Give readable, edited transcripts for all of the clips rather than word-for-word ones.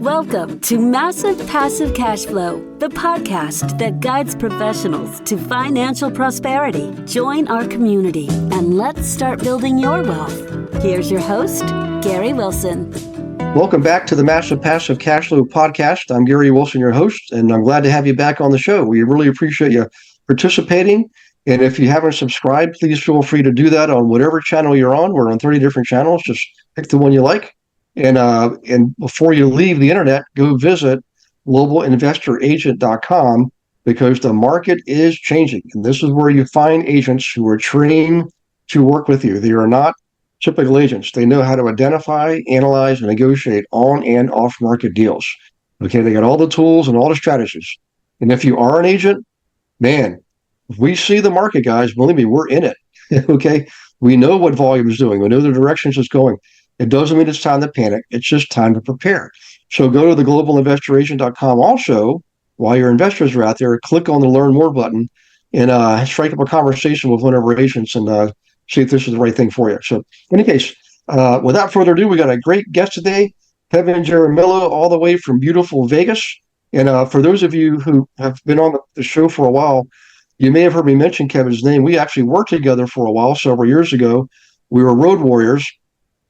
Welcome to Massive Passive Cash Flow, the podcast that guides professionals to financial prosperity. Join our community and let's start building your wealth. Here's your host, Gary Wilson. Welcome back to the Massive Passive Cash Flow podcast. I'm Gary Wilson, your host, and I'm glad to have you back on the show. We really appreciate you participating. And if you haven't subscribed, please feel free to do that on whatever channel you're on. We're on 30 different channels. Just pick the one you like. And before you leave the internet, go visit globalinvestoragent.com because the market is changing. And this is where you find agents who are trained to work with you. They are not typical agents. They know how to identify, analyze, and negotiate on and off market deals. Okay, they got all the tools and all the strategies. And if you are an agent, man, if we see the market, guys, believe me, we're in it. Okay, we know what volume is doing. We know the directions it's going. It doesn't mean it's time to panic. It's just time to prepare. So go to the globalinvestoragent.com also while your investors are out there. Click on the Learn More button and strike up a conversation with one of our agents and see if this is the right thing for you. So in any case, without further ado, we got a great guest today, Kevin Jaramillo, all the way from beautiful Vegas. And for those of you who have been on the show for a while, you may have heard me mention Kevin's name. We actually worked together for a while, several years ago. We were road warriors.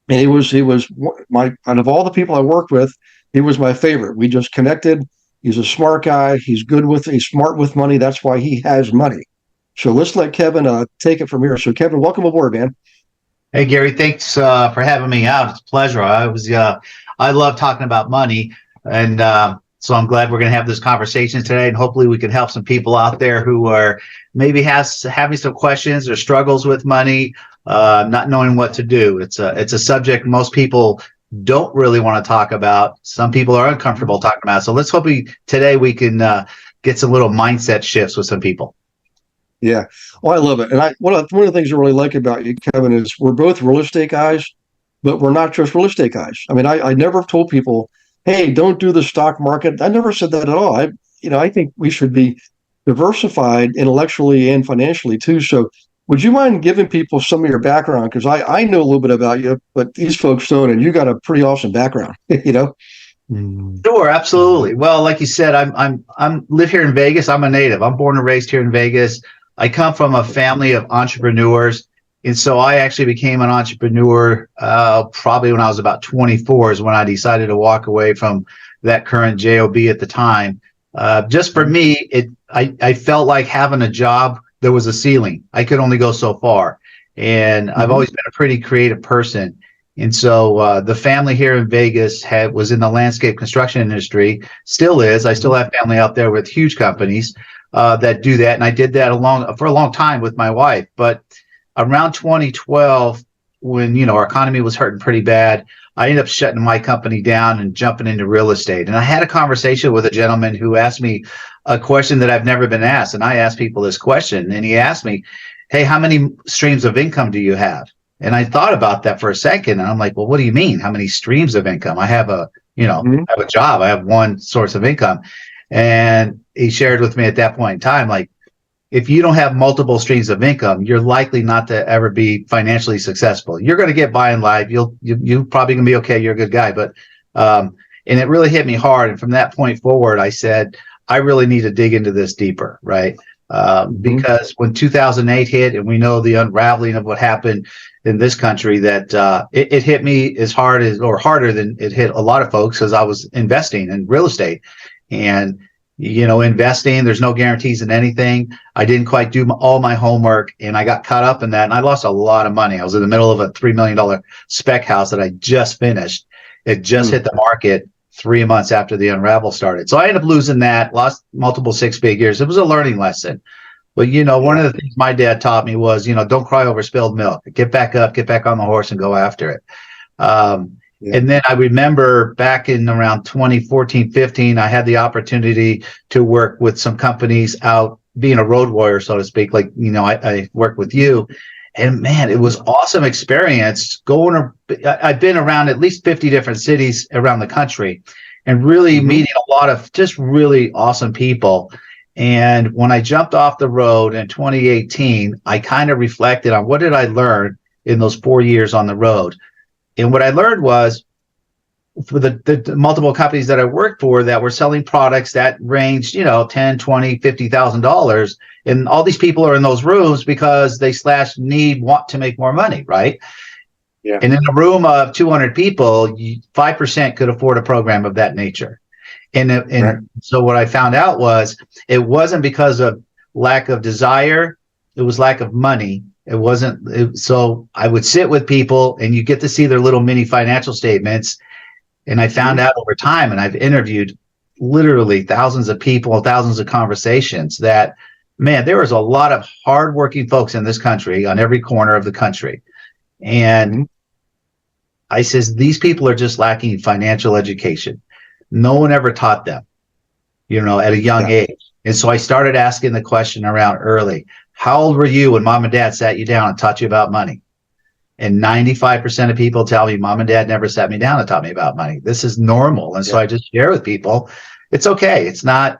And he was my, out of all the people I worked with, he was my favorite. We just connected. He's a smart guy. He's smart with money. That's why he has money. So let's let Kevin take it from here. So Kevin, welcome aboard, man. Hey Gary, thanks for having me out. It's a pleasure. I love talking about money, and so I'm glad we're going to have this conversation today, and hopefully we can help some people out there who are maybe having some questions or struggles with money. Not knowing what to do. It's a subject most people don't really want to talk about. Some people are uncomfortable talking about it. So let's hope today we can get some little mindset shifts with some people. Yeah. Well, I love it. And one of the things I really like about you, Kevin, is we're both real estate guys, but we're not just real estate guys. I mean, I never told people, hey, don't do the stock market. I never said that at all. I think we should be diversified intellectually and financially too. So would you mind giving people some of your background? Because I know a little bit about you, but these folks don't, and you got a pretty awesome background, you know? Sure, absolutely. Well, like you said, I'm live here in Vegas. I'm a native. I'm born and raised here in Vegas. I come from a family of entrepreneurs, and so I actually became an entrepreneur probably when I was about 24 is when I decided to walk away from that current job at the time. Just for me, I felt like having a job. There was a ceiling. I could only go so far. And I've always been a pretty creative person. And so the family here in Vegas was in the landscape construction industry, still is. I still have family out there with huge companies that do that. And I did that for a long time with my wife. But around 2012, when our economy was hurting pretty bad, I ended up shutting my company down and jumping into real estate. And I had a conversation with a gentleman who asked me a question that I've never been asked. And I asked people this question, and he asked me, hey, how many streams of income do you have? And I thought about that for a second. And I'm like, well, what do you mean? How many streams of income? I have I have a job. I have one source of income. And he shared with me at that point in time, like, if you don't have multiple streams of income, you're likely not to ever be financially successful. You're going to get by in life. You're probably going to be okay. You're a good guy. But, and it really hit me hard. And from that point forward, I said, I really need to dig into this deeper, right? Because when 2008 hit, and we know the unraveling of what happened in this country, that it hit me as hard as, or harder than it hit a lot of folks, because I was investing in real estate. And investing, there's no guarantees in anything. I didn't quite do all my homework, and I got caught up in that, and I lost a lot of money. I was in the middle of a $3 million spec house that I just finished. It just hit the market 3 months after the unravel started. So I ended up losing that, lost multiple six figures. It was a learning lesson. But, one of the things my dad taught me was, don't cry over spilled milk. Get back up, get back on the horse and go after it. And then I remember back in around 2014, 15, I had the opportunity to work with some companies out, being a road warrior, so to speak. Like, I worked with you, and man, it was awesome experience I've been around at least 50 different cities around the country and really meeting a lot of just really awesome people. And when I jumped off the road in 2018, I kind of reflected on what did I learn in those 4 years on the road. And what I learned was for the multiple companies that I worked for that were selling products that ranged, $10, $20, $50,000. And all these people are in those rooms because they want to make more money, right? Yeah. And in a room of 200 people, 5% could afford a program of that nature. And so what I found out was it wasn't because of lack of desire. It was lack of money. So I would sit with people and you get to see their little mini financial statements. And I found out over time, and I've interviewed literally thousands of people, thousands of conversations, that, man, there is a lot of hardworking folks in this country on every corner of the country. And I says, these people are just lacking financial education. No one ever taught them, at a young age. And so I started asking the question around early. How old were you when mom and dad sat you down and taught you about money? And 95% of people tell me mom and dad never sat me down and taught me about money. This is normal. And so I just share with people, it's okay. It's not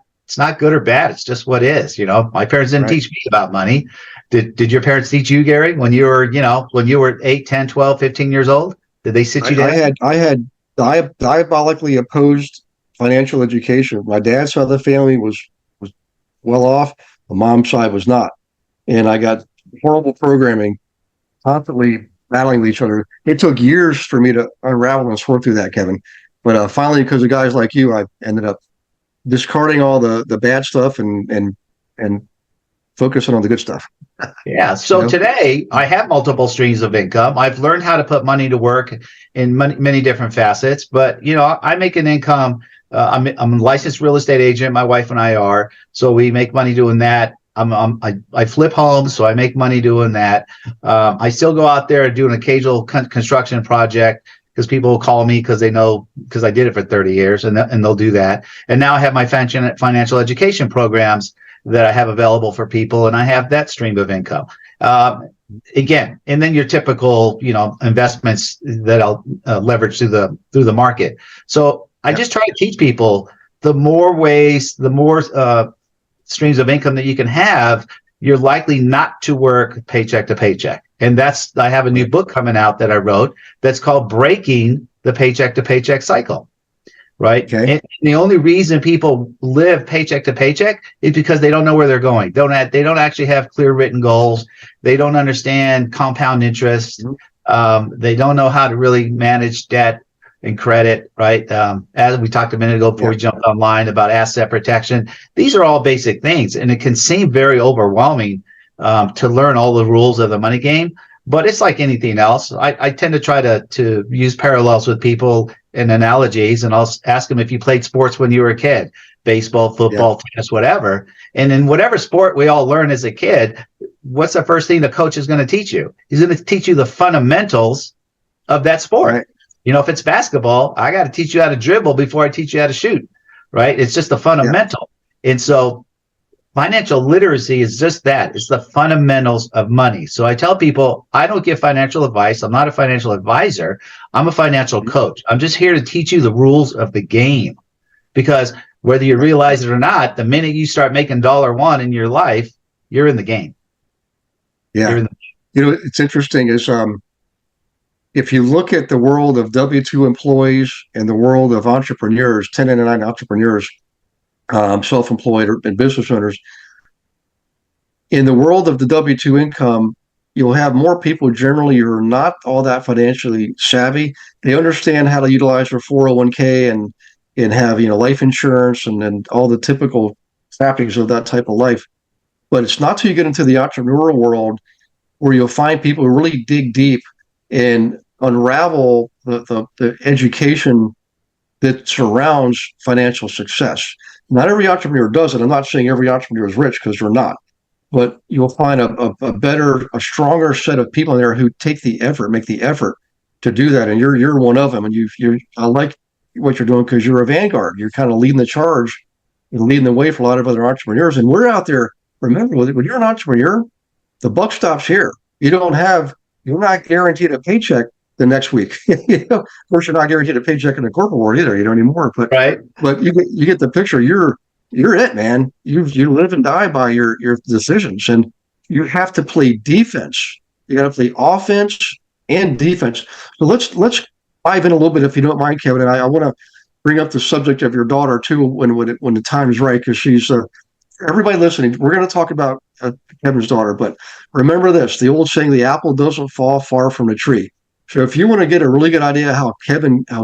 good or bad. It's just what is. My parents didn't teach me about money. Did your parents teach you, Gary, when you were 8, 10, 12, 15 years old? Did they sit you down? I had diabolically opposed financial education. My dad's side of the family was well off. My mom's side was not. And I got horrible programming, constantly battling with each other. It took years for me to unravel and sort through that, Kevin. But finally, because of guys like you, I ended up discarding all the bad stuff and focusing on the good stuff. Yeah. So today I have multiple streams of income. I've learned how to put money to work in many different facets. But I make an income. I'm a licensed real estate agent. My wife and I are. So we make money doing that. I flip homes, so I make money doing that. I still go out there and do an occasional construction project because people will call me because they know, because I did it for 30 years, and they'll do that. And now I have my financial education programs that I have available for people, and I have that stream of income. Again, and then your typical, investments that I'll leverage through the market. So I just try to teach people the more streams of income that you can have, you're likely not to work paycheck to paycheck. And I have a new book coming out that I wrote that's called Breaking the Paycheck to Paycheck Cycle, right? Okay. And the only reason people live paycheck to paycheck is because they don't know where they're going. They don't actually have clear written goals. They don't understand compound interest. They don't know how to really manage debt and credit, right? As we talked a minute ago before we jumped online about asset protection, these are all basic things, and it can seem very overwhelming to learn all the rules of the money game. But it's like anything else. I tend to try to use parallels with people and analogies, and I'll ask them if you played sports when you were a kid, baseball, football, tennis, whatever. And in whatever sport we all learn as a kid, what's the first thing the coach is going to teach you? He's going to teach you the fundamentals of that sport. Right. If it's basketball, I got to teach you how to dribble before I teach you how to shoot, right? It's just the fundamental. And so financial literacy is just that. It's the fundamentals of money. So I tell people, I don't give financial advice. I'm not a financial advisor. I'm a financial coach. I'm just here to teach you the rules of the game, because whether you realize it or not, the minute you start making $1 in your life, you're in the game. Yeah. It's interesting is, if you look at the world of W-2 employees and the world of entrepreneurs, 1099 entrepreneurs, self-employed and business owners, in the world of the W-2 income, you'll have more people generally who are not all that financially savvy. They understand how to utilize their 401k and have life insurance and all the typical trappings of that type of life. But it's not till you get into the entrepreneurial world where you'll find people who really dig deep and unravel the education that surrounds financial success. Not every entrepreneur does it. I'm not saying every entrepreneur is rich, because they're not. But you'll find a stronger set of people in there who make the effort to do that. And you're one of them. And I like what you're doing because you're a vanguard. You're kind of leading the charge and leading the way for a lot of other entrepreneurs. And we're out there. Remember, when you're an entrepreneur, the buck stops here. You're not guaranteed a paycheck the next week. Of course, you're not guaranteed a paycheck in the corporate world either. Anymore. But but you get the picture. You're it, man. You live and die by your decisions, and you have to play defense. You got to play offense and defense. So let's dive in a little bit, if you don't mind, Kevin. And I want to bring up the subject of your daughter too when the time is right, because she's everybody listening. We're going to talk about Kevin's daughter, but remember this: the old saying, "The apple doesn't fall far from the tree." So if you want to get a really good idea how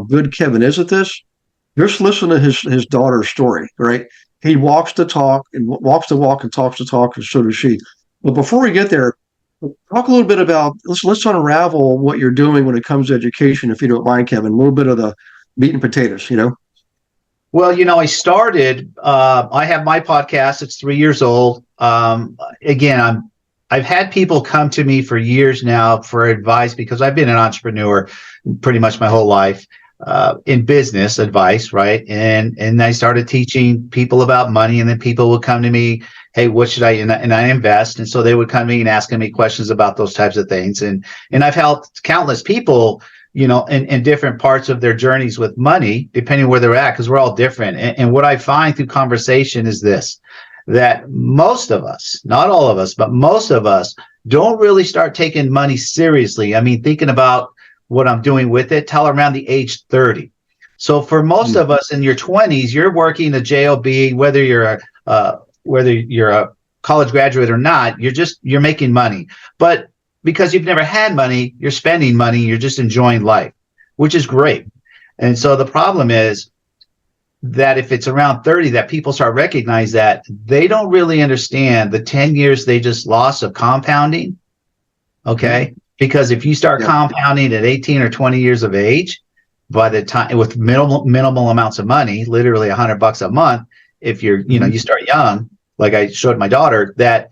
good Kevin is at this, just listen to his daughter's story. Right? He walks the talk and walks the walk and talks the talk, and so does she. But before we get there, talk a little bit about let's unravel what you're doing when it comes to education, if you don't mind, Kevin. A little bit of the meat and potatoes, Well, I started. I have my podcast. It's 3 years old. Again, I've had people come to me for years now for advice because I've been an entrepreneur pretty much my whole life, in business advice, right? And I started teaching people about money, and then people would come to me, hey, what should I, and I invest. And so they would come to me and asking me questions about those types of things. And I've helped countless people, in different parts of their journeys with money, depending where they're at, because we're all different. And what I find through conversation is this, that most of us, not all of us, but most of us don't really start taking money seriously. I mean, thinking about what I'm doing with it till around the age 30. So for most of us in your 20s, you're working a job, whether you're a college graduate or not, you're making money. But because you've never had money, you're spending money, you're just enjoying life, which is great. And so the problem is that if it's around 30 that people start recognize that they don't really understand the 10 years they just lost of compounding. Okay. Because if you start compounding at 18 or 20 years of age, by the time with minimal amounts of money, literally $100 a month, if you're, you start young, like I showed my daughter, that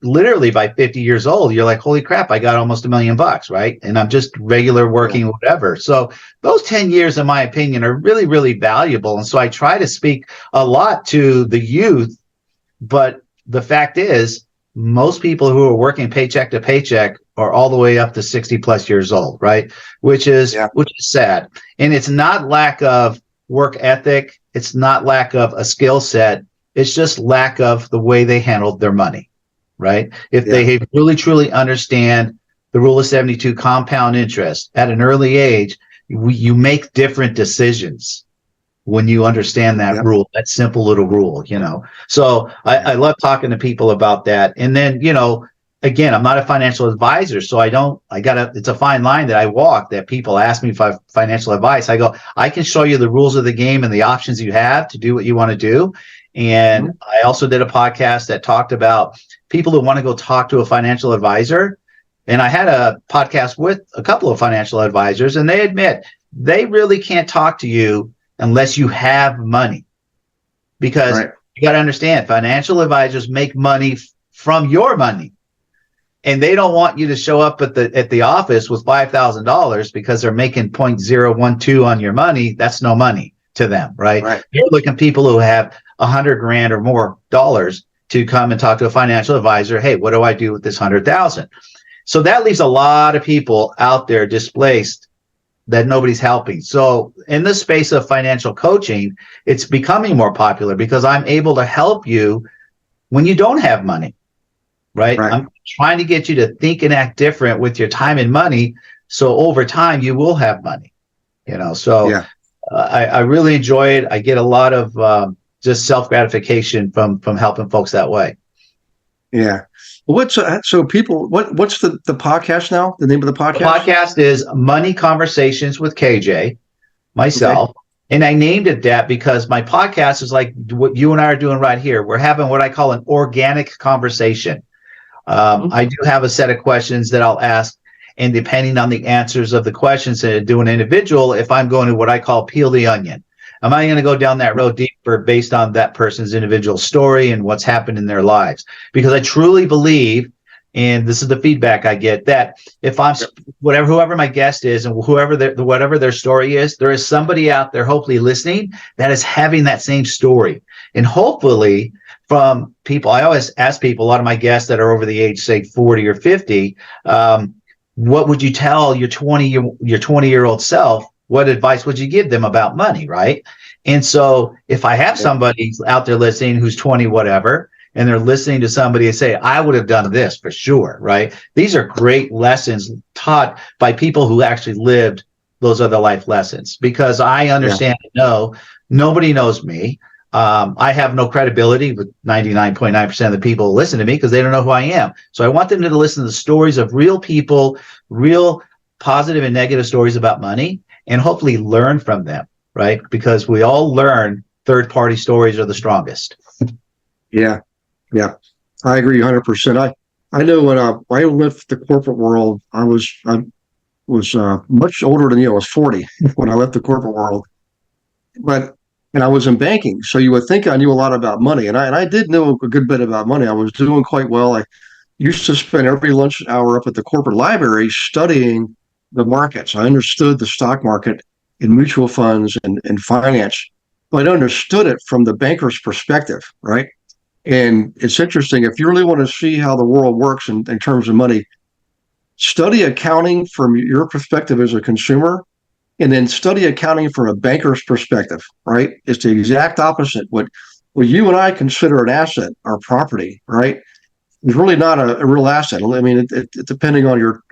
literally by 50 years old, you're like, holy crap, I got almost $1 million, right? And I'm just regular working, whatever. So those 10 years, in my opinion, are really, really valuable. And so I try to speak a lot to the youth, but the fact is, most people who are working paycheck to paycheck are all the way up to 60 plus years old, right? Which is sad. And it's not lack of work ethic. It's not lack of a skill set. It's just lack of the way they handled their money, right? If they really, truly understand the rule of 72 compound interest at an early age, you make different decisions when you understand that rule, that simple little rule, So I love talking to people about that. And then, again, I'm not a financial advisor, so it's a fine line that I walk, that people ask me for financial advice. I go, I can show you the rules of the game and the options you have to do what you want to do. And I also did a podcast that talked about people who want to go talk to a financial advisor. And I had a podcast with a couple of financial advisors, and they admit they really can't talk to you unless you have money, because you got to understand, financial advisors make money from your money, and they don't want you to show up at the office with $5,000 because they're making 0.012 on your money. That's no money to them, right? They're looking at people who have $100,000 or more dollars to come and talk to a financial advisor. Hey, what do I do with this 100,000? So that leaves a lot of people out there displaced that nobody's helping. So in the space of financial coaching, it's becoming more popular because I'm able to help you when you don't have money, right? I'm trying to get you to think and act different with your time and money. So over time, you will have money, So I really enjoy it. I get a lot of just self-gratification from helping folks that way. Yeah. What's the podcast now? The name of the podcast? The podcast is Money Conversations with KJ, myself. Okay. And I named it that because my podcast is like what you and I are doing right here. We're having what I call an organic conversation. I do have a set of questions that I'll ask, and depending on the answers of the questions and do an individual, if I'm going to what I call peel the onion, am I going to go down that road deeper based on that person's individual story and what's happened in their lives? Because I truly believe, and this is the feedback I get, that if I'm whoever my guest is and whatever their story is, there is somebody out there hopefully listening that is having that same story. And hopefully from people, I always ask people, a lot of my guests that are over the age, say 40 or 50, what would you tell your 20-year-old self? What advice would you give them about money, right? And so if I have somebody out there listening who's 20, whatever, and they're listening to somebody and say, I would have done this for sure, right? These are great lessons taught by people who actually lived those are the life lessons, because I understand, nobody knows me. I have no credibility with 99.9% of the people who listen to me because they don't know who I am. So I want them to listen to the stories of real people, real positive and negative stories about money, and hopefully learn from them, right? Because we all learn third-party stories are the strongest. Yeah. I agree 100%. I know when I left the corporate world, I was much older than you. I was 40 when I left the corporate world, and I was in banking. So you would think I knew a lot about money, and I did know a good bit about money. I was doing quite well. I used to spend every lunch hour up at the corporate library studying the markets. I understood the stock market and mutual funds and finance, but I understood it from the banker's perspective, right? And it's interesting, if you really want to see how the world works in terms of money, study accounting from your perspective as a consumer, and then study accounting from a banker's perspective, right? It's the exact opposite. What you and I consider an asset, our property, right, is really not a real asset. I mean, it depending on your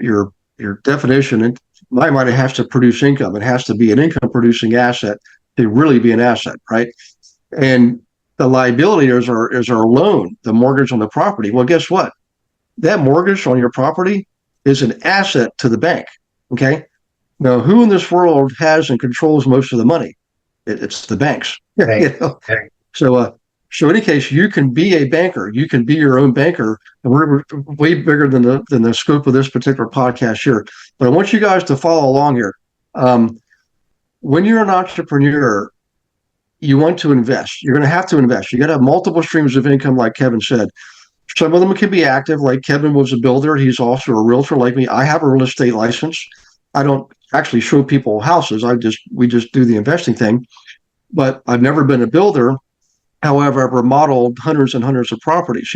definition, it might have to produce income. It has to be an income producing asset to really be an asset, right? And the liability is our loan, the mortgage on the property. Well, guess what? That mortgage on your property is an asset to the bank. Okay. Now, who in this world has and controls most of the money? It's the banks. Okay. You know? So in any case, you can be a banker. You can be your own banker, and we're way bigger than the scope of this particular podcast here. But I want you guys to follow along here. When you're an entrepreneur, you want to invest. You're going to have to invest. You got to have multiple streams of income, like Kevin said. Some of them can be active, like Kevin was a builder. He's also a realtor, like me. I have a real estate license. I don't actually show people houses. We just do the investing thing. But I've never been a builder. However, I've remodeled hundreds and hundreds of properties,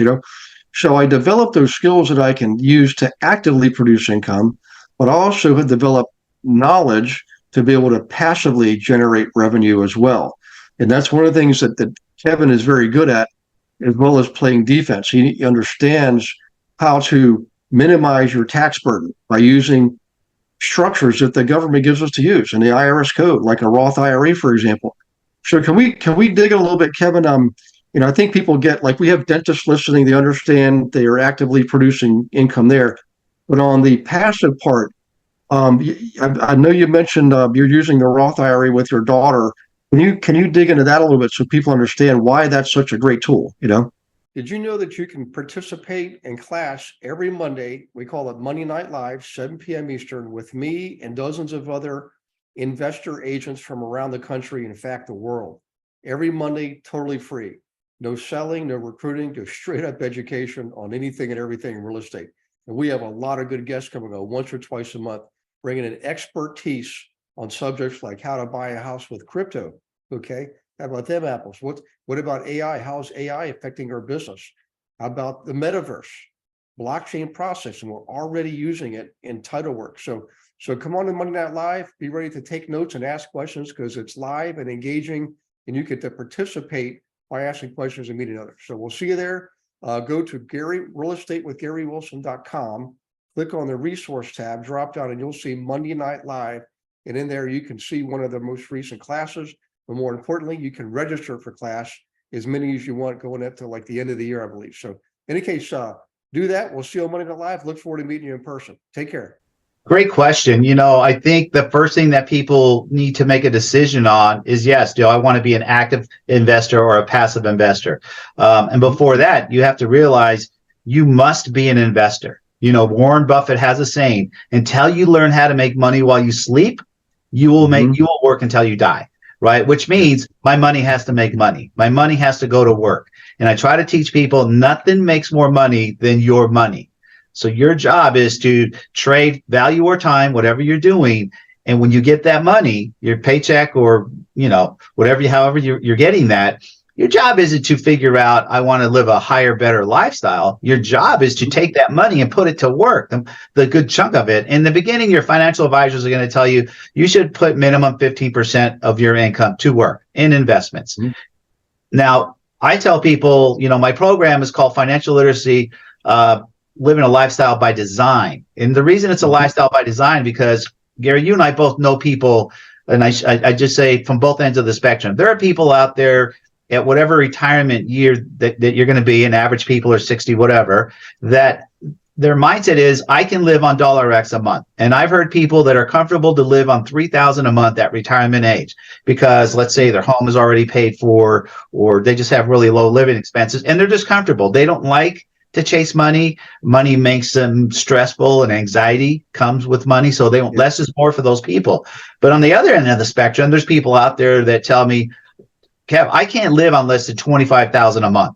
So I developed those skills that I can use to actively produce income, but I also have developed knowledge to be able to passively generate revenue as well. And that's one of the things that Kevin is very good at, as well as playing defense. He understands how to minimize your tax burden by using structures that the government gives us to use in the IRS code, like a Roth IRA, for example. So can we dig in a little bit, Kevin? I think people get, like, we have dentists listening. They understand they are actively producing income there, but on the passive part, I know you mentioned you're using the Roth IRA with your daughter. Can you dig into that a little bit so people understand why that's such a great tool? Did you know that you can participate in class every Monday? We call it Monday Night Live, 7 p.m. Eastern, with me and dozens of other investor agents from around the country, in fact, the world. Every Monday, totally free. No selling, no recruiting, just straight up education on anything and everything in real estate. And we have a lot of good guests coming on once or twice a month, bringing in expertise on subjects like how to buy a house with crypto. Okay. How about them apples? What about AI? How's AI affecting our business? How about the metaverse, blockchain processing? We're already using it in title work. So come on to Monday Night Live, be ready to take notes and ask questions, because it's live and engaging, and you get to participate by asking questions and meeting others. So we'll see you there. Go to realestateWithGaryWilson.com, click on the resource tab, drop down, and you'll see Monday Night Live. And in there, you can see one of the most recent classes. But more importantly, you can register for class, as many as you want, going up to like the end of the year, I believe. So in any case, do that. We'll see you on Monday Night Live. Look forward to meeting you in person. Take care. Great question. I think the first thing that people need to make a decision on is, yes, do I want to be an active investor or a passive investor? And before that, you have to realize you must be an investor. Warren Buffett has a saying, until you learn how to make money while you sleep, you will work until you die. Right? Which means my money has to make money. My money has to go to work. And I try to teach people nothing makes more money than your money. So your job is to trade value or time, whatever you're doing. And when you get that money, your paycheck or, however you're getting that, your job isn't to figure out, I want to live a higher, better lifestyle. Your job is to take that money and put it to work, the good chunk of it. In the beginning, your financial advisors are going to tell you, you should put minimum 15% of your income to work in investments. Mm-hmm. Now, I tell people, my program is called Financial Literacy, Living a Lifestyle by Design. And the reason it's a lifestyle by design, because Gary, you and I both know people, and I just say from both ends of the spectrum. There are people out there at whatever retirement year that you're going to be, and average people are 60, whatever, that their mindset is, I can live on $X a month. And I've heard people that are comfortable to live on $3,000 a month at retirement age because, let's say, their home is already paid for, or they just have really low living expenses, and they're just comfortable. They don't like to chase money. Money makes them stressful, and anxiety comes with money. So they want less is more for those people. But on the other end of the spectrum, there's people out there that tell me, Kev, I can't live on less than $25,000 a month.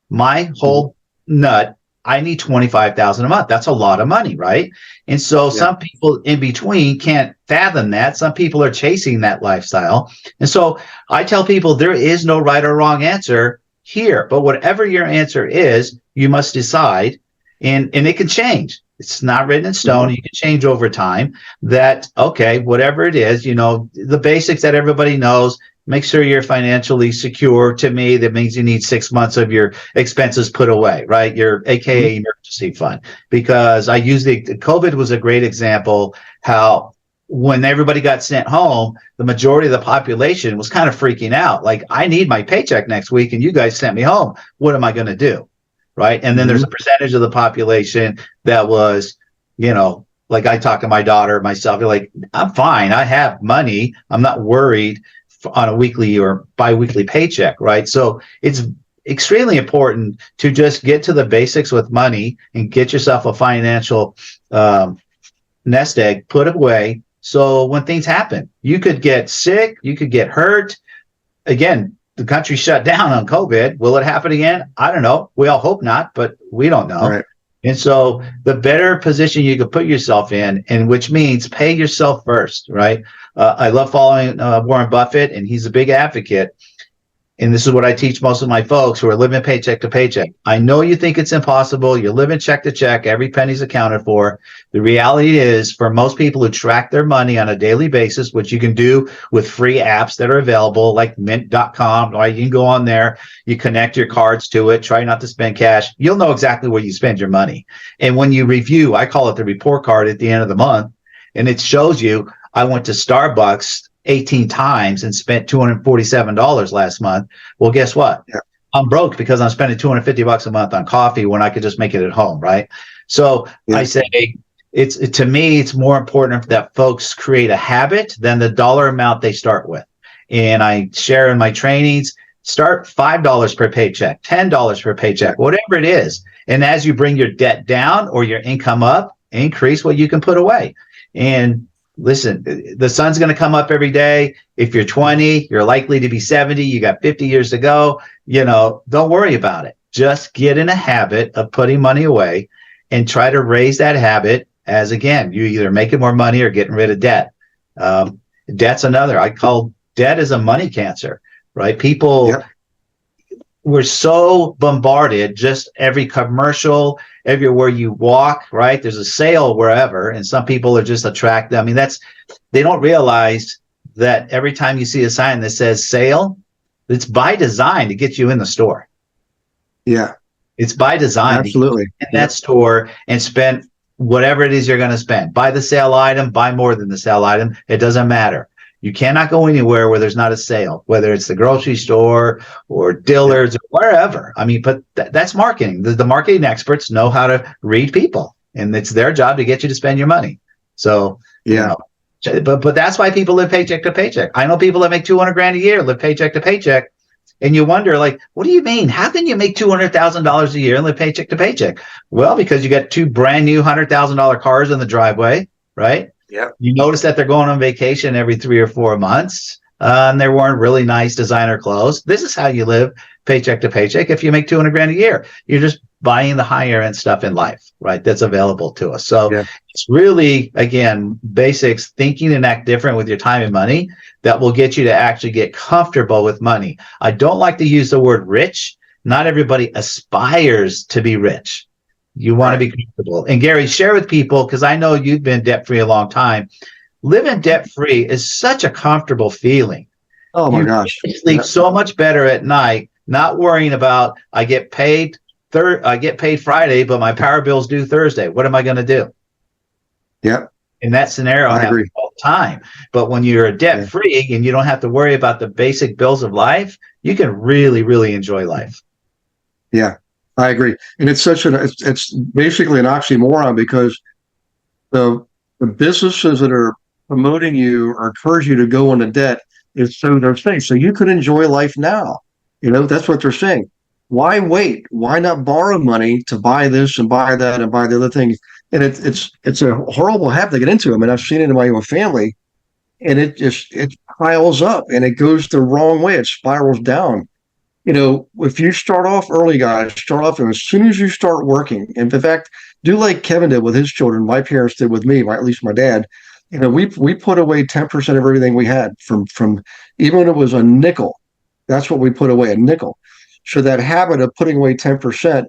My whole nut, I need $25,000 a month. That's a lot of money, right? And so some people in between can't fathom that. Some people are chasing that lifestyle. And so I tell people there is no right or wrong answer here, but whatever your answer is, you must decide, and it can change. It's not written in stone. You can change over time that, okay, whatever it is, the basics that everybody knows. Make sure you're financially secure. To me, that means you need 6 months of your expenses put away, right? Your AKA emergency fund. Because I use COVID was a great example how when everybody got sent home, the majority of the population was kind of freaking out. Like, I need my paycheck next week and you guys sent me home. What am I going to do? Right. And then there's a percentage of the population that was, like I talk to my daughter, myself, like, I'm fine. I have money. I'm not worried on a weekly or biweekly paycheck, right? So it's extremely important to just get to the basics with money and get yourself a financial nest egg put away. So when things happen, you could get sick, you could get hurt. Again, the country shut down on COVID. Will it happen again? I don't know. We all hope not, but we don't know. Right. And so the better position you could put yourself in, and which means pay yourself first, right? I love following Warren Buffett, and he's a big advocate. And this is what I teach most of my folks who are living paycheck to paycheck. I know you think it's impossible. You're living check to check. Every penny's accounted for. The reality is, for most people who track their money on a daily basis, which you can do with free apps that are available, like mint.com, right? You can go on there, you connect your cards to it, try not to spend cash. You'll know exactly where you spend your money. And when you review, I call it the report card at the end of the month, and it shows you, I went to Starbucks 18 times and spent $247 last month. Well, guess what? Yeah. I'm broke because I'm spending $250 a month on coffee when I could just make it at home, right? So I say, to me, it's more important that folks create a habit than the dollar amount they start with. And I share in my trainings, start $5 per paycheck, $10 per paycheck, whatever it is. And as you bring your debt down or your income up, increase what you can put away. And listen, the sun's going to come up every day. If you're 20, you're likely to be 70. You got 50 years to go. Don't worry about it. Just get in a habit of putting money away and try to raise that habit as, again, you either making more money or getting rid of debt. Debt's another. I call debt is a money cancer, right? People, we're so bombarded, just every commercial, everywhere you walk, right? There's a sale wherever, and some people are just attracted. I mean, they don't realize that every time you see a sign that says sale, it's by design to get you in the store. Yeah. It's by design. Absolutely. To get in that store and spend whatever it is you're going to spend. Buy the sale item, buy more than the sale item. It doesn't matter. You cannot go anywhere where there's not a sale, whether it's the grocery store or Dillard's or wherever. I mean, but that's marketing. The marketing experts know how to read people, and it's their job to get you to spend your money. So, but that's why people live paycheck to paycheck. I know people that make $200,000 a year live paycheck to paycheck. And you wonder, like, what do you mean? How can you make $200,000 a year and live paycheck to paycheck? Well, because you got two brand new $100,000 cars in the driveway, right? Yeah. You notice that they're going on vacation every 3 or 4 months, and they're wearing really nice designer clothes. This is how you live paycheck to paycheck. If you make $200,000 a year, you're just buying the higher end stuff in life, right? That's available to us. So it's really, again, basics, thinking and act different with your time and money that will get you to actually get comfortable with money. I don't like to use the word rich. Not everybody aspires to be rich. You want to be comfortable. And Gary, share with people, because I know you've been debt-free a long time. Living debt-free is such a comfortable feeling. Oh my gosh. You sleep so much better at night, not worrying about, I get paid Friday, but my power bill's due Thursday. What am I going to do? Yep. in that scenario I happens agree. all the time. But when you're debt free and you don't have to worry about the basic bills of life, you can really, really enjoy life. Yeah, I agree. And it's basically an oxymoron because the the businesses that are promoting you or encourage you to go into debt is so they're saying so you could enjoy life now. That's what they're saying. Why wait? Why not borrow money to buy this and buy that and buy the other things? And it's a horrible habit to get into. I mean, I've seen it in my own family, and it piles up and it goes the wrong way. It spirals down. If you start off early, guys, start off, and as soon as you start working, and in fact, do like Kevin did with his children, my parents did with me, at least my dad. We put away 10% of everything we had from even when it was a nickel. That's what we put away, a nickel. So that habit of putting away 10%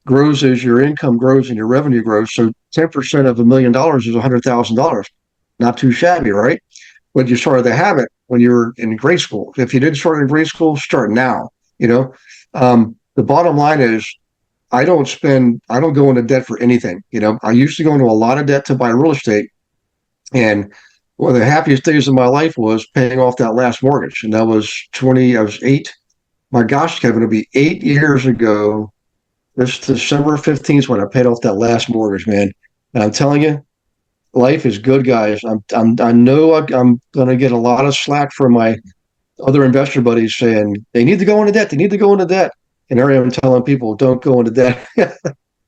grows as your income grows and your revenue grows. So 10% of $1 million is $100,000. Not too shabby, right? But you started the habit when you were in grade school. If you didn't start in grade school, start now. The bottom line is I don't go into debt for anything. I used to go into a lot of debt to buy real estate. And one of the happiest days of my life was paying off that last mortgage. And I was 8. My gosh, Kevin, it'll be 8 years ago. This December 15th when I paid off that last mortgage, man. And I'm telling you, life is good, guys. I know I'm going to get a lot of slack from my other investor buddies saying they need to go into debt. They need to go into debt. And here I am telling people, don't go into debt.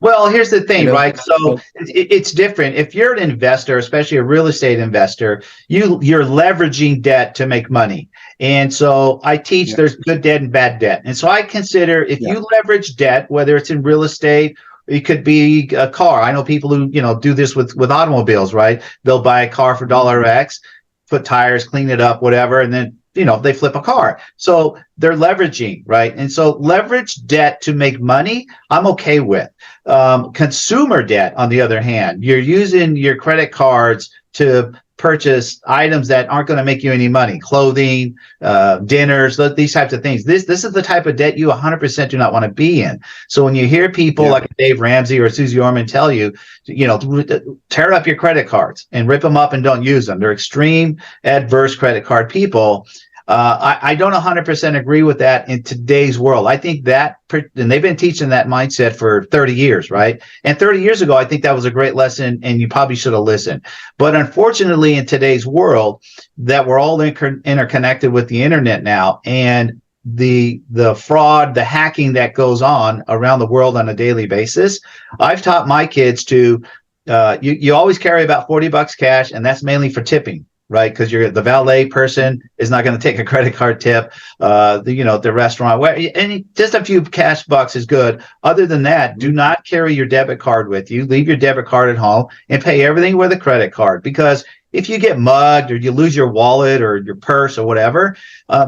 Well, here's the thing, right? So it's different. If you're an investor, especially a real estate investor, you're leveraging debt to make money. And so I teach there's good debt and bad debt. And so I consider if you leverage debt, whether it's in real estate, it could be a car. I know people who, do this with automobiles, right? They'll buy a car for $X, put tires, clean it up, whatever, and then they flip a car. So they're leveraging, right? And so leverage debt to make money, I'm okay with. Consumer debt, on the other hand, you're using your credit cards to purchase items that aren't going to make you any money, clothing, dinners, these types of things. This is the type of debt you 100% do not want to be in. So when you hear people like Dave Ramsey or Susie Orman tell you, tear up your credit cards and rip them up and don't use them. They're extreme adverse credit card people. I don't 100% agree with that in today's world. I think that, and they've been teaching that mindset for 30 years, right? And 30 years ago, I think that was a great lesson and you probably should have listened. But unfortunately, in today's world, that we're all interconnected with the internet now, and the fraud, the hacking that goes on around the world on a daily basis, I've taught my kids to, you always carry about $40 cash, and that's mainly for tipping. Right, because the valet person is not going to take a credit card tip. The restaurant, and just a few cash bucks is good. Other than that, do not carry your debit card with you. Leave your debit card at home and pay everything with a credit card. Because if you get mugged or you lose your wallet or your purse or whatever,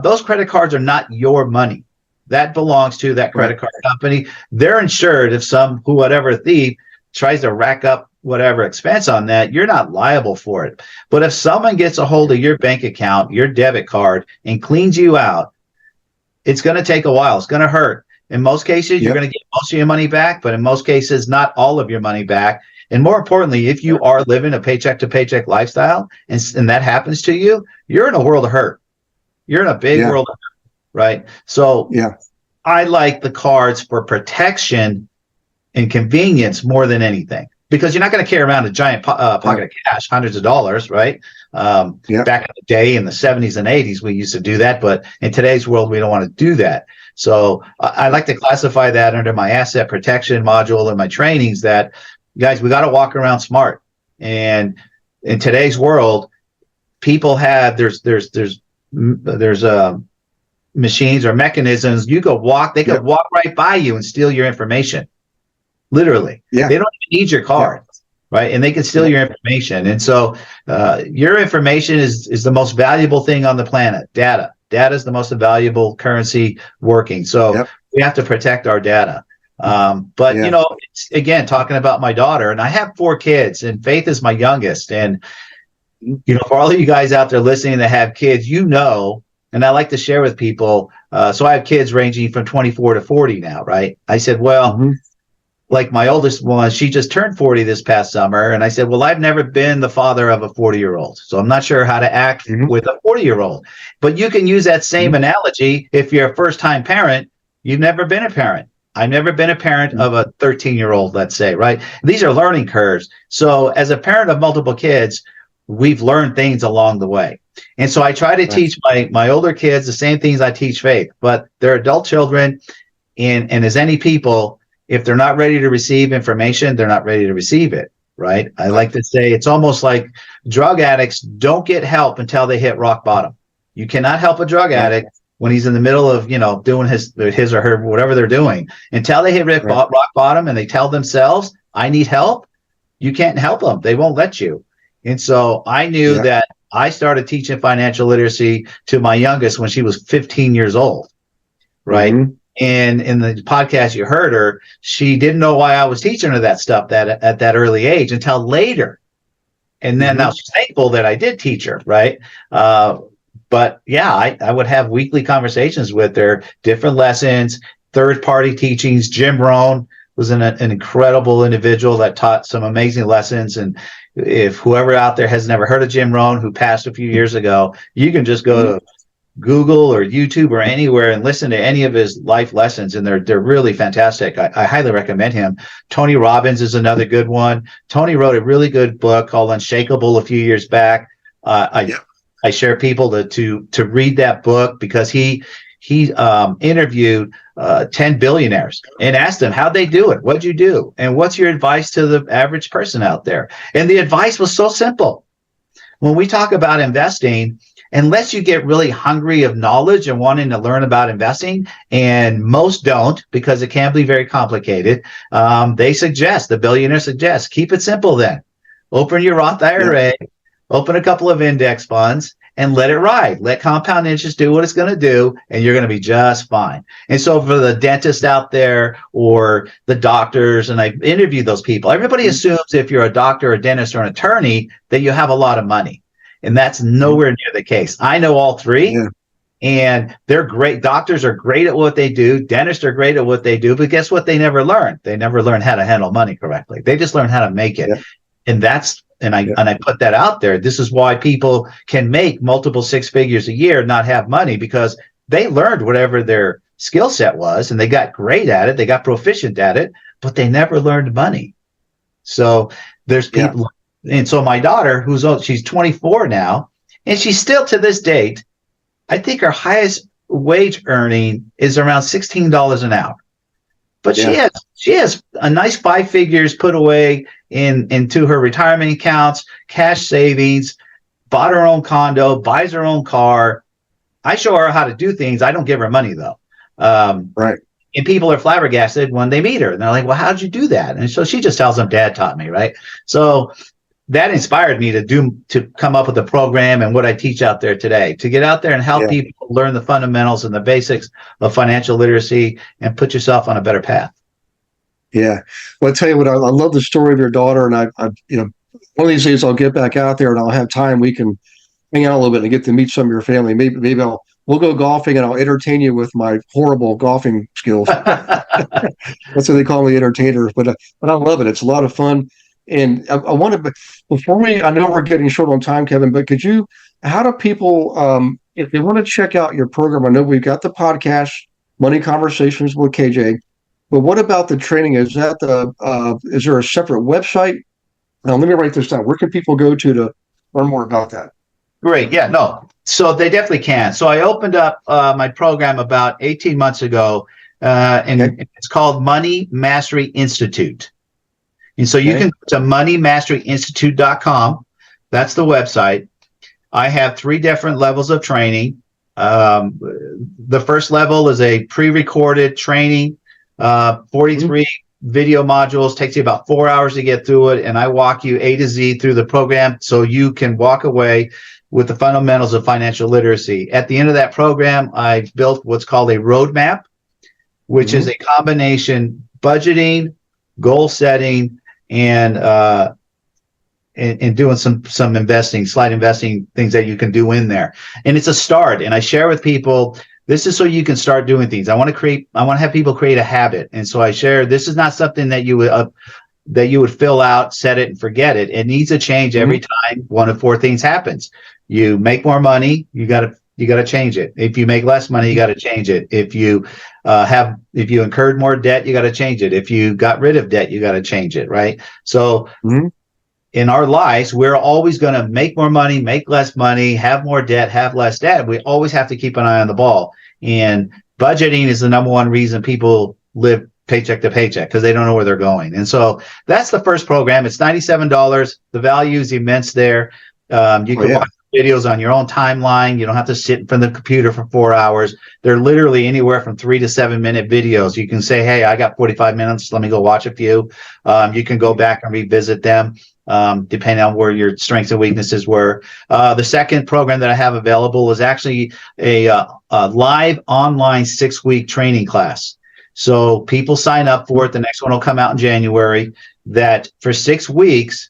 those credit cards are not your money. That belongs to that credit card company. They're insured if whatever thief tries to rack up whatever expense on that, you're not liable for it. But if someone gets a hold of your bank account, your debit card, and cleans you out, it's going to take a while. It's going to hurt. In most cases, you're going to get most of your money back, but in most cases, not all of your money back. And more importantly, if you are living a paycheck to paycheck lifestyle and that happens to you, you're in a world of hurt. You're in a big world of hurt, right? So I like the cards for protection and convenience more than anything. Because you're not going to carry around a giant pocket of cash, hundreds of dollars, right? Back in the day, in the 70s and 80s, we used to do that. But in today's world, we don't want to do that. So I like to classify that under my asset protection module and my trainings that, guys, we got to walk around smart. And in today's world, people have, there's machines or mechanisms. They could walk right by you and steal your information. Literally, they don't even need your card, right? And they can steal your information. And so your information is the most valuable thing on the planet. Data is the most valuable currency working. So we have to protect our data. But it's, again, talking about my daughter, and I have 4 kids, and Faith is my youngest. And for all of you guys out there listening that have kids, and I like to share with people. So I have kids ranging from 24 to 40 now, right? I said, well. like my oldest one, she just turned 40 this past summer. And I said, well, I've never been the father of a 40-year-old. So I'm not sure how to act with a 40-year-old. But you can use that same analogy if you're a first-time parent. You've never been a parent. I've never been a parent of a 13-year-old, let's say, right? These are learning curves. So as a parent of multiple kids, we've learned things along the way. And so I try to teach my older kids the same things I teach Faith, but they're adult children. And as any people, if they're not ready to receive information, they're not ready to receive it, right? I like to say it's almost like drug addicts don't get help until they hit rock bottom. You cannot help a drug addict when he's in the middle of, doing his or her, whatever they're doing. Until they hit rock bottom and they tell themselves, I need help, you can't help them. They won't let you. And so I knew that I started teaching financial literacy to my youngest when she was 15 years old, right? And in the podcast you heard her, she didn't know why I was teaching her that stuff at that early age until later. And then now she's thankful that I did teach her, right? But yeah, I would have weekly conversations with her, different lessons, third-party teachings. Jim Rohn was an incredible individual that taught some amazing lessons. And if whoever out there has never heard of Jim Rohn, who passed a few years ago, you can just go to Google or YouTube or anywhere and listen to any of his life lessons, and they're really fantastic. I highly recommend him. Tony Robbins is another good one. Tony wrote a really good book called Unshakable a few years back. I share people to read that book because he interviewed 10 billionaires and asked them how'd they do it, what'd you do, and what's your advice to the average person out there. And the advice was so simple. When we talk about investing, unless you get really hungry of knowledge and wanting to learn about investing, and most don't because it can be very complicated, the billionaire suggests, keep it simple then. Open your Roth IRA, open a couple of index funds, and let it ride. Let compound interest do what it's going to do, and you're going to be just fine. And so for the dentist out there or the doctors, and I interviewed those people, everybody assumes if you're a doctor, a dentist, or an attorney that you have a lot of money. And that's nowhere near the case. I know all three, and they're great. Doctors are great at what they do. Dentists are great at what they do. But guess what? They never learn. They never learn how to handle money correctly. They just learn how to make it. And I put that out there. This is why people can make multiple six figures a year, not have money, because they learned whatever their skill set was, and they got great at it. They got proficient at it, but they never learned money. So there's people. And so my daughter, who's old, she's 24 now, and she's still to this date, I think her highest wage earning is around $16 an hour. But she has a nice 5 figures put away into her retirement accounts, cash savings, bought her own condo, buys her own car. I show her how to do things. I don't give her money though. And people are flabbergasted when they meet her, and they're like, "Well, how'd you do that?" And so she just tells them, "Dad taught me." Right. So that inspired me to come up with a program and what I teach out there today, to get out there and help people learn the fundamentals and the basics of financial literacy and put yourself on a better path. Yeah. Well, I tell you what, I love the story of your daughter, and I one of these days I'll get back out there and I'll have time. We can hang out a little bit and get to meet some of your family. Maybe we'll go golfing and I'll entertain you with my horrible golfing skills. That's what they call me, entertainers. But I love it. It's a lot of fun. And I want to, before I know we're getting short on time, Kevin, but how do people, if they want to check out your program? I know we've got the podcast, Money Conversations with KJ, but what about the training? Is there a separate website? Now, let me write this down. Where can people go to learn more about that? Great. Yeah, no. So they definitely can. So I opened up my program about 18 months ago, and it's called Money Mastery Institute. And so you can go to moneymasteryinstitute.com. That's the website. I have 3 different levels of training. The first level is a pre-recorded training, 43 video modules, takes you about 4 hours to get through it. And I walk you A to Z through the program so you can walk away with the fundamentals of financial literacy. At the end of that program, I've built what's called a roadmap, which is a combination budgeting, goal setting, and doing some investing, slide investing things that you can do in there. And it's a start. And I share with people This is so you can start doing things. I want to have people create a habit. And so I share, this is not something that you would fill out, set it and forget it. It needs a change every time one of four things happens. You make more money, you got to change it. If you make less money, you got to change it. If you incurred more debt, you got to change it. If you got rid of debt, you got to change it, right? So in our lives, we're always going to make more money, make less money, have more debt, have less debt. We always have to keep an eye on the ball. And budgeting is the number one reason people live paycheck to paycheck, because they don't know where they're going. And so that's the first program. It's $97. The value is immense there. You can watch videos on your own timeline. You don't have to sit in front of the computer for 4 hours. They're literally anywhere from 3 to 7 minute videos. You can say, hey, I got 45 minutes. Let me go watch a few. You can go back and revisit them, depending on where your strengths and weaknesses were. The second program that I have available is actually a live online 6-week training class. So people sign up for it. The next one will come out in January. That for 6 weeks,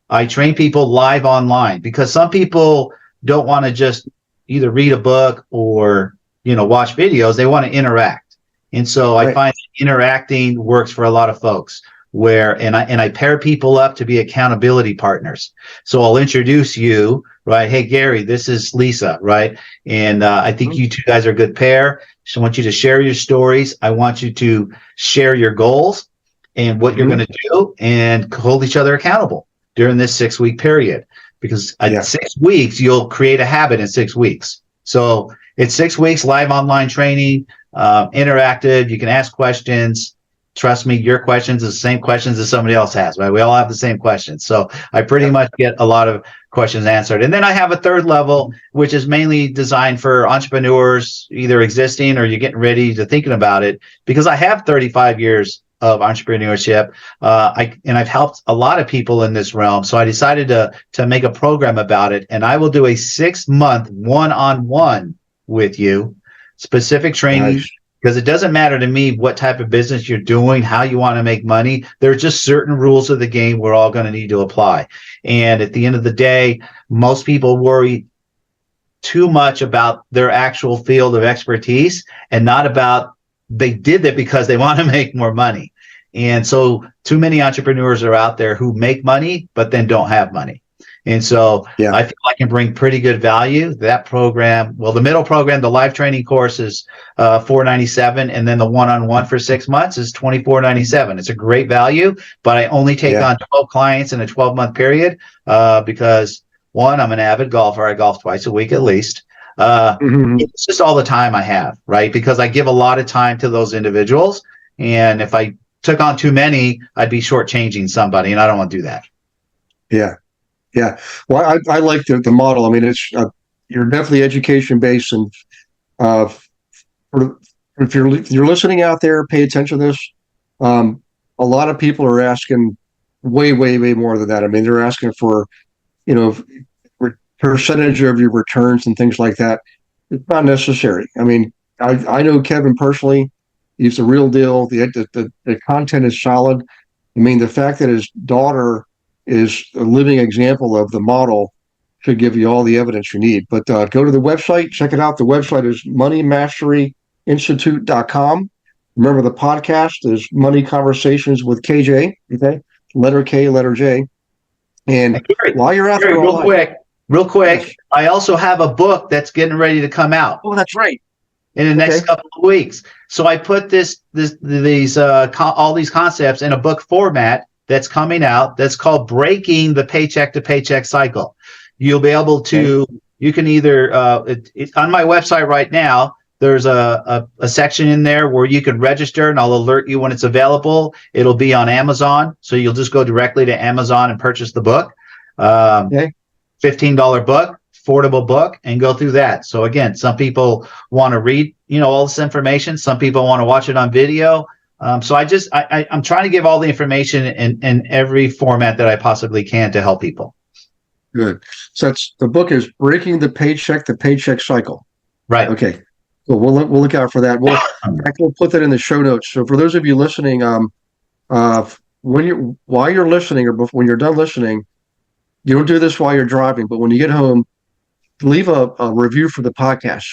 I train people live online, because some people don't want to just either read a book or, watch videos. They want to interact. And so I find interacting works for a lot of folks, and I pair people up to be accountability partners. So I'll introduce you, right? Hey, Gary, this is Lisa, right? And I think you two guys are a good pair. So I want you to share your stories. I want you to share your goals and what you're going to do, and hold each other accountable during this 6-week period, because in 6 weeks, you'll create a habit in 6 weeks. So it's 6 weeks, live online training, interactive. You can ask questions. Trust me, your questions are the same questions as somebody else has, right? We all have the same questions. So I pretty much get a lot of questions answered. And then I have a third level, which is mainly designed for entrepreneurs, either existing or you're getting ready to thinking about it, because I have 35 years of entrepreneurship. I've helped a lot of people in this realm. So I decided to make a program about it, and I will do a 6-month one-on-one with you, specific training. Nice. Because it doesn't matter to me what type of business you're doing, how you want to make money. There's just certain rules of the game we're all going to need to apply. And at the end of the day, most people worry too much about their actual field of expertise, and not about they did that because they want to make more money. And so too many entrepreneurs are out there who make money, but then don't have money. And so I feel I can bring pretty good value. That program, the middle program, the live training course is $497, and then the one-on-one for 6 months is $24.97. It's a great value, but I only take on 12 clients in a 12-month period because, one, I'm an avid golfer. I golf twice a week at least. It's just all the time I have, right? Because I give a lot of time to those individuals, and if I took on too many, I'd be shortchanging somebody, and I don't want to do that. Yeah. Well, I like the model. I mean, it's you're definitely education based, and if you're listening out there, pay attention to this. A lot of people are asking way more than that. I mean, they're asking for, percentage of your returns and things like that. It's not necessary. I mean, I know Kevin personally. He's the real deal. The content is solid. I mean, the fact that his daughter is a living example of the model should give you all the evidence you need. But go to the website, check it out. The website is moneymasteryinstitute.com. Remember, the podcast is Money Conversations with KJ. Okay, letter K, letter J. And while you're out there, real quick, I also have a book that's getting ready to come out. Oh, that's right. In the next couple of weeks. So I put all these concepts in a book format that's coming out. That's called Breaking the Paycheck to Paycheck Cycle. You'll be able to. You can either on my website right now. There's a section in there where you can register, and I'll alert you when it's available. It'll be on Amazon, so you'll just go directly to Amazon and purchase the book. $15 book, affordable book, and go through that. So again, some people want to read, all this information. Some people want to watch it on video. So I'm trying to give all the information in every format that I possibly can to help people. Good. So the book is Breaking the Paycheck to Paycheck Cycle. Right. Okay. Well, we'll look out for that. We'll put that in the show notes. So for those of you listening, while you're listening or when you're done listening, you don't do this while you're driving, but when you get home, leave a review for the podcast.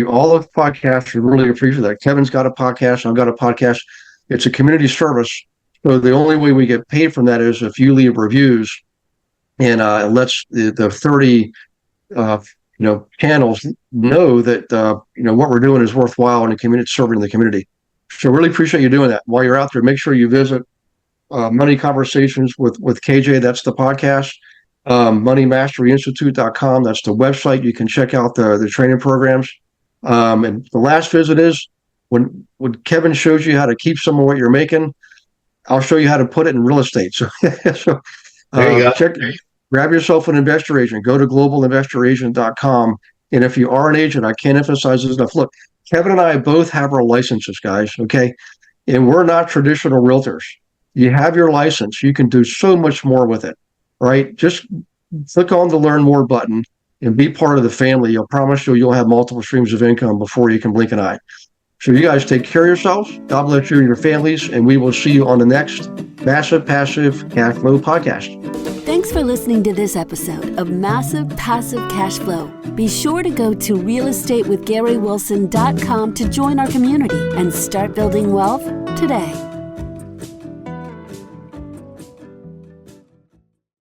All of the podcasts, we really appreciate that. Kevin's got a podcast. I've got a podcast. It's a community service. So the only way we get paid from that is if you leave reviews, and lets the 30 channels know that what we're doing is worthwhile in the community, serving the community. So really appreciate you doing that. While you're out there, make sure you visit Money Conversations with KJ. That's the podcast. MoneyMasteryInstitute.com. That's the website. You can check out the training programs. And the last visit is when Kevin shows you how to keep some of what you're making, I'll show you how to put it in real estate. So, There you go. Grab yourself an investor agent. Go to globalinvestoragent.com. And if you are an agent, I can't emphasize this enough. Look, Kevin and I both have our licenses, guys. Okay. And we're not traditional realtors. You have your license. You can do so much more with it, right? Just click on the Learn More button and be part of the family. I'll promise you'll have multiple streams of income before you can blink an eye. So you guys take care of yourselves. God bless you and your families. And we will see you on the next Massive Passive Cash Flow podcast. Thanks for listening to this episode of Massive Passive Cash Flow. Be sure to go to realestatewithgarywilson.com to join our community and start building wealth today.